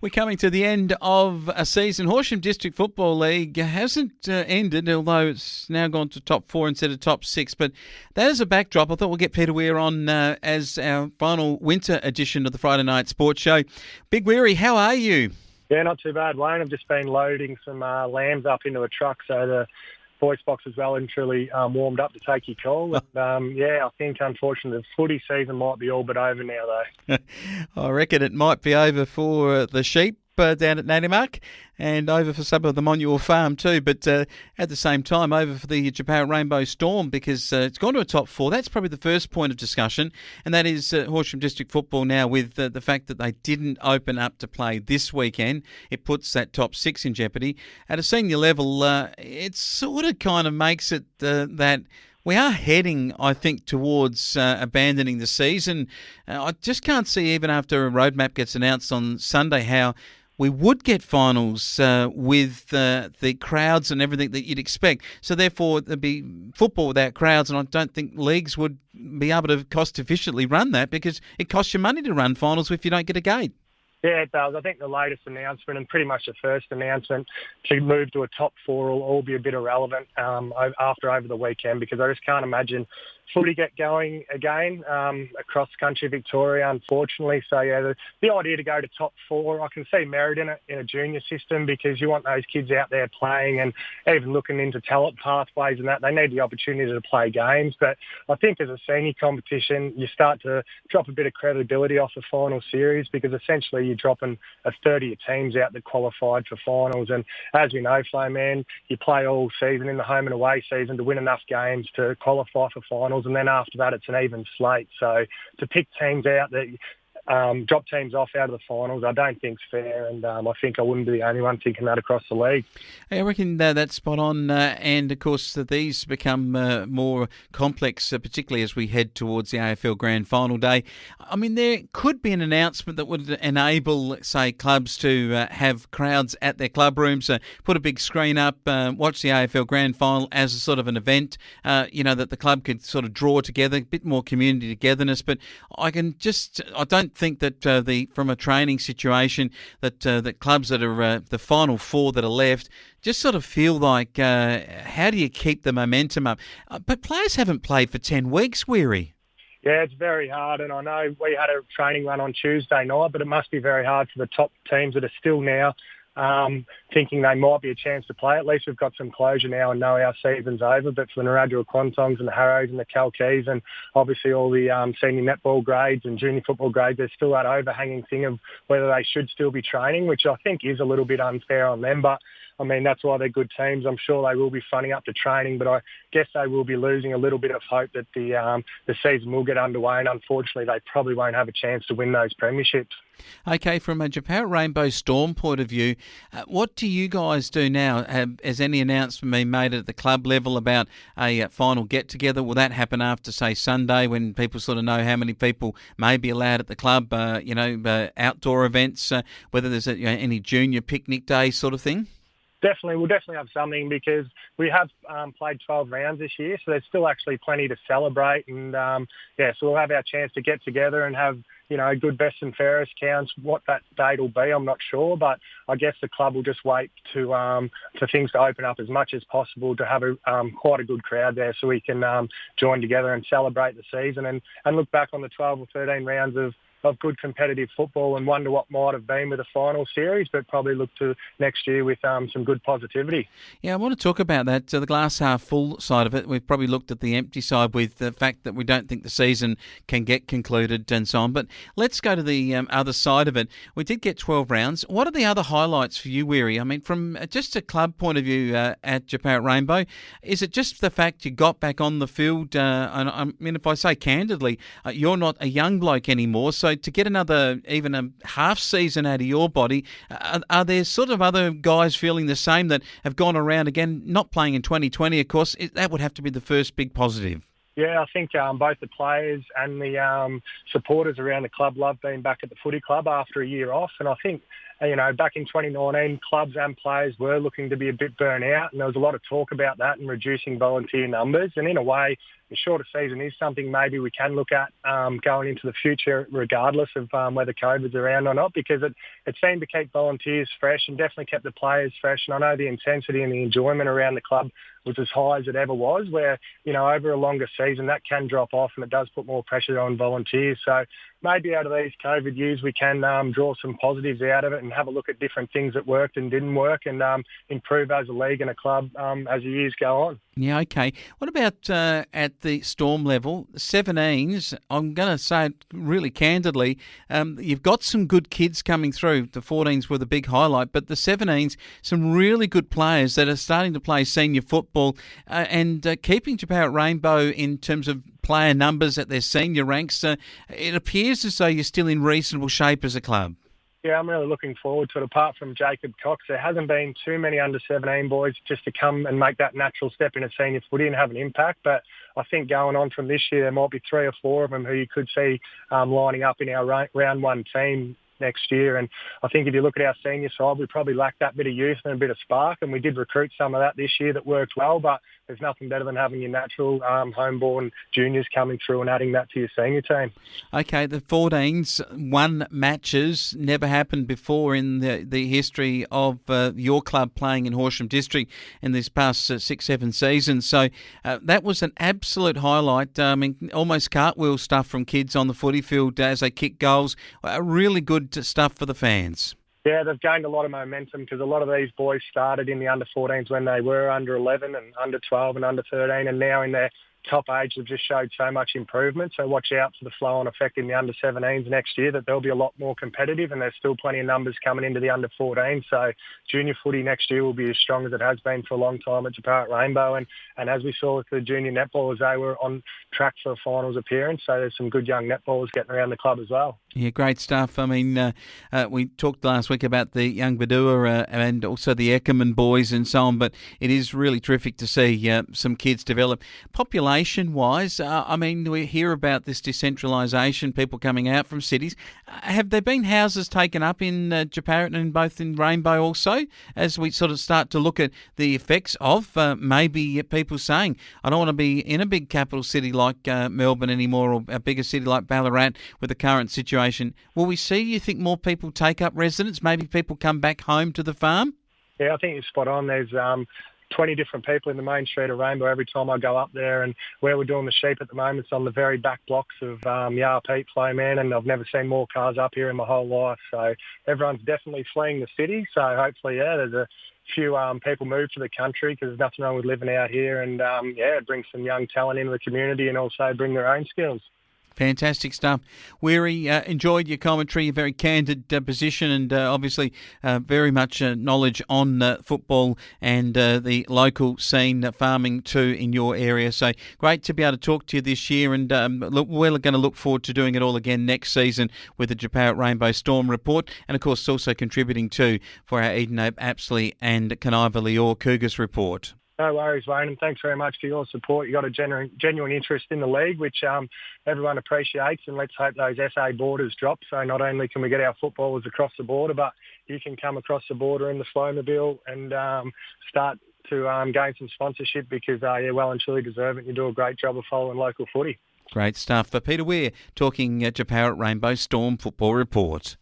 We're coming to the end of a season. Horsham District Football League hasn't ended, although it's now gone to top 4 instead of top 6. But that is a backdrop. I thought we'll get Peter Weir on as our final winter edition of the Friday Night Sports Show. Big Weary, how are you? Yeah, not too bad, Wayne. I've just been loading some lambs up into a truck, so the voice box is well and truly warmed up to take your call. And, I think, unfortunately, the footy season might be all but over now, though. I reckon it might be over for the sheep down at Natimark and over for some of the Monual Farm too, but at the same time over for the Japan Rainbow Storm because it's gone to a top 4. That's probably the first point of discussion, and that is Horsham District Football now with the fact that they didn't open up to play this weekend. It puts that top 6 in jeopardy. At a senior level, it sort of kind of makes it that we are heading, I think, towards abandoning the season. I just can't see, even after a roadmap gets announced on Sunday, how we would get finals with the crowds and everything that you'd expect. So therefore, there'd be football without crowds, and I don't think leagues would be able to cost efficiently run that because it costs you money to run finals if you don't get a gate. Yeah, it does. I think the latest announcement and pretty much the first announcement to move to a top 4 will all be a bit irrelevant over the weekend because I just can't imagine footy get going again across country Victoria, unfortunately. So, yeah, the idea to go to top 4, I can see merit in it in a junior system because you want those kids out there playing and even looking into talent pathways and that. They need the opportunity to play games. But I think as a senior competition, you start to drop a bit of credibility off the final series because essentially you're dropping a 30 of teams out that qualified for finals. And as we know, Flo, man, you play all season in the home and away season to win enough games to qualify for finals. And then after that, it's an even slate. So to pick teams out that drop teams off out of the finals, I don't think's fair, and I think I wouldn't be the only one thinking that across the league. I reckon that's spot on, and of course these become more complex, particularly as we head towards the AFL Grand Final day. I mean, there could be an announcement that would enable, say, clubs to have crowds at their club rooms, put a big screen up, watch the AFL Grand Final as a sort of an event, that the club could sort of draw together, a bit more community togetherness. But I don't think that from a training situation that clubs that are the final 4 that are left just sort of feel like how do you keep the momentum up? But players haven't played for 10 weeks, Weary. Yeah, it's very hard, and I know we had a training run on Tuesday night, but it must be very hard for the top teams that are still now thinking they might be a chance to play. At least we've got some closure now and know our season's over. But for the Narrabri Quantongs and the Harrows and the Kalkeys and obviously all the senior netball grades and junior football grades, there's still that overhanging thing of whether they should still be training, which I think is a little bit unfair on them. But I mean, that's why they're good teams. I'm sure they will be fronting up to training, but I guess they will be losing a little bit of hope that the season will get underway, and unfortunately they probably won't have a chance to win those premierships. Okay, from a Japan Rainbow Storm point of view, what do you guys do now? Has any announcement been made at the club level about a final get-together? Will that happen after, say, Sunday when people sort of know how many people may be allowed at the club, outdoor events, whether there's any junior picnic day sort of thing? Definitely, we'll definitely have something because we have played 12 rounds this year, so there's still actually plenty to celebrate. And so we'll have our chance to get together and have good best and fairest counts. What that date will be, I'm not sure, but I guess the club will just wait for things to open up as much as possible to have quite a good crowd there, so we can join together and celebrate the season and look back on the 12 or 13 rounds of good competitive football and wonder what might have been with the final series, but probably look to next year with some good positivity. Yeah, I want to talk about that, the glass half full side of it. We've probably looked at the empty side with the fact that we don't think the season can get concluded and so on. But let's go to the other side of it. We did get 12 rounds. What are the other highlights for you, Weary? I mean, from just a club point of view at Japan Rainbow, is it just the fact you got back on the field? And I mean, if I say candidly, you're not a young bloke anymore, so to get even a half season out of your body, are there sort of other guys feeling the same that have gone around again, not playing in 2020, of course? That would have to be the first big positive. Yeah, I think both the players and the supporters around the club love being back at the footy club after a year off. And I think, back in 2019, clubs and players were looking to be a bit burnt out, and there was a lot of talk about that and reducing volunteer numbers. And in a way, the shorter season is something maybe we can look at going into the future, regardless of whether COVID's around or not, because it seemed to keep volunteers fresh and definitely kept the players fresh. And I know the intensity and the enjoyment around the club was as high as it ever was, where, over a longer season that can drop off and it does put more pressure on volunteers. So maybe out of these COVID years we can draw some positives out of it and have a look at different things that worked and didn't work, and improve as a league and a club as the years go on. Yeah, okay. What about at the Storm level, 17s? I'm going to say it really candidly, you've got some good kids coming through. The 14s were the big highlight, but the 17s, some really good players that are starting to play senior football and keeping Japan Rainbow in terms of player numbers at their senior ranks. It appears as though you're still in reasonable shape as a club. Yeah, I'm really looking forward to it. Apart from Jacob Cox, there hasn't been too many under-17 boys just to come and make that natural step into senior footy and have an impact. But I think going on from this year, there might be 3 or 4 of them who you could see lining up in our round one team next year. And I think if you look at our senior side, we probably lack that bit of youth and a bit of spark, and we did recruit some of that this year that worked well, but there's nothing better than having your natural homeborn juniors coming through and adding that to your senior team. Okay, the 14s won matches, never happened before in the history of your club playing in Horsham District in this past 6-7 seasons. So that was an absolute highlight. Almost cartwheel stuff from kids on the footy field as they kick goals. Really good stuff for the fans. Yeah, they've gained a lot of momentum because a lot of these boys started in the under-14s when they were under 11 and under 12 and under 13, and now in their top age have just showed so much improvement. So watch out for the flow-on effect in the under-17s next year, that they'll be a lot more competitive, and there's still plenty of numbers coming into the under-14. So junior footy next year will be as strong as it has been for a long time at Japan Rainbow. And as we saw with the junior netballers, they were on track for a finals appearance. So there's some good young netballers getting around the club as well. Yeah, great stuff. I mean, we talked last week about the young Badua and also the Eckerman boys and so on, but it is really terrific to see some kids develop. Population-wise, I mean, we hear about this decentralisation, people coming out from cities. Have there been houses taken up in Japan and both in Rainbow also, as we sort of start to look at the effects of maybe people saying, I don't want to be in a big capital city like Melbourne anymore, or a bigger city like Ballarat with the current situation. Will we see, you think, more people take up residence? Maybe people come back home to the farm? Yeah, I think you're spot on. There's 20 different people in the main street of Rainbow every time I go up there, and where we're doing the sheep at the moment, it's on the very back blocks of Yarpeat, Flowman, and I've never seen more cars up here in my whole life. So everyone's definitely fleeing the city. So hopefully, there's a few people move to the country, because there's nothing wrong with living out here, and it brings some young talent into the community and also bring their own skills. Fantastic stuff. Weir, enjoyed your commentary, a very candid position, and obviously very much knowledge on football and the local scene, farming too, in your area. So great to be able to talk to you this year, and we're going to look forward to doing it all again next season with the Japan Rainbow Storm report, and of course also contributing too for our Edenape, Apsley and Canaiva Lior Cougars report. No worries, Wayne, and thanks very much for your support. You've got a genuine interest in the league, which everyone appreciates, and let's hope those SA borders drop. So not only can we get our footballers across the border, but you can come across the border in the Flowmobile and start to gain some sponsorship, because you well and truly deserve it. You do a great job of following local footy. Great stuff. For Peter Weir, talking Japan Rainbow Storm Football Report.